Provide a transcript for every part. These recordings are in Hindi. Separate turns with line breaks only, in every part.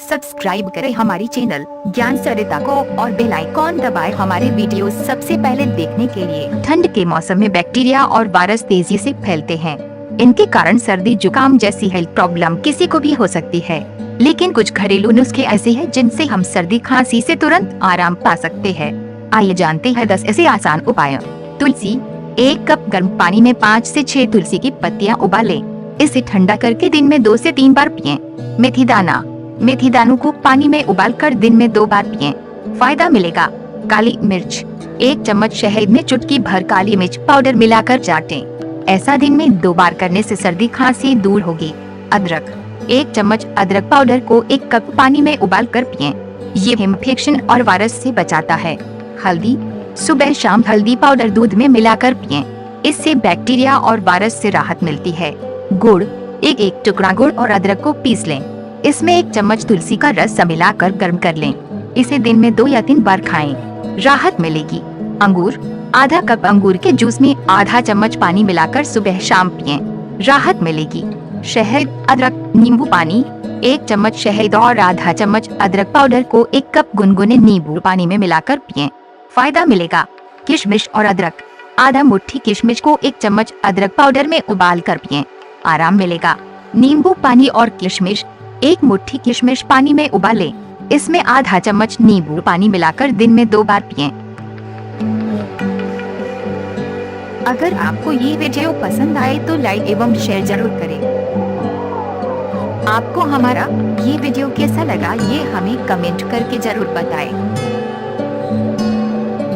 सब्सक्राइब करें हमारी चैनल ज्ञान सरिता को और बेल आइकॉन दबाएं हमारे वीडियो सबसे पहले देखने के लिए। ठंड के मौसम में बैक्टीरिया और वायरस तेजी से फैलते हैं। इनके कारण सर्दी जुकाम जैसी हेल्थ प्रॉब्लम किसी को भी हो सकती है, लेकिन कुछ घरेलू नुस्खे ऐसे हैं जिनसे हम सर्दी खांसी से तुरंत आराम पा सकते हैं। आइए जानते हैं 10 ऐसे आसान उपाय। तुलसी, 1 कप गर्म पानी में 5 से 6 तुलसी की पत्तियां उबालें। इसे ठंडा करके दिन में 2 से 3 बार पिएं। मेथी दाना, मेथी दानों को पानी में उबालकर दिन में 2 बार पिएं। फायदा मिलेगा। काली मिर्च, 1 चम्मच शहद में चुटकी भर काली मिर्च पाउडर मिलाकर चाटें। ऐसा दिन में 2 बार करने से सर्दी खांसी दूर होगी। अदरक, 1 चम्मच अदरक पाउडर को 1 कप पानी में उबालकर पिएं। ये इन्फेक्शन और वायरस से बचाता है। हल्दी, सुबह शाम हल्दी पाउडर दूध में मिलाकर पिएं। इससे बैक्टीरिया और वायरस से राहत मिलती है। गुड़, एक टुकड़ा गुड़ और अदरक को पीस लें। इसमें 1 चम्मच तुलसी का रस मिलाकर गर्म कर लें। इसे दिन में 2 या 3 बार खाएं, राहत मिलेगी। अंगूर, आधा कप अंगूर के जूस में आधा चम्मच पानी मिलाकर सुबह शाम पिएं, राहत मिलेगी। शहद, अदरक, नींबू पानी, 1 चम्मच शहद और आधा चम्मच अदरक पाउडर को 1 कप गुनगुने नींबू पानी में मिलाकर पिएं, फायदा मिलेगा। किशमिश और अदरक, आधा मुट्ठी किशमिश को 1 चम्मच अदरक पाउडर में उबाल कर पिएं, आराम मिलेगा। नींबू पानी और किशमिश, 1 मुट्ठी किशमिश पानी में उबालें। इसमें आधा चम्मच नींबू पानी मिलाकर दिन में 2 बार पिएं। अगर आपको ये वीडियो पसंद आए तो लाइक एवं शेयर जरूर करें। आपको हमारा ये वीडियो कैसा लगा ये हमें कमेंट करके जरूर बताएं।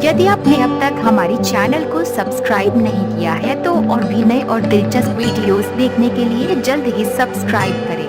यदि आपने अब तक हमारी चैनल को सब्सक्राइब नहीं किया है तो और भी नए और दिलचस्प वीडियोस देखने के लिए जल्द ही सब्सक्राइब करें।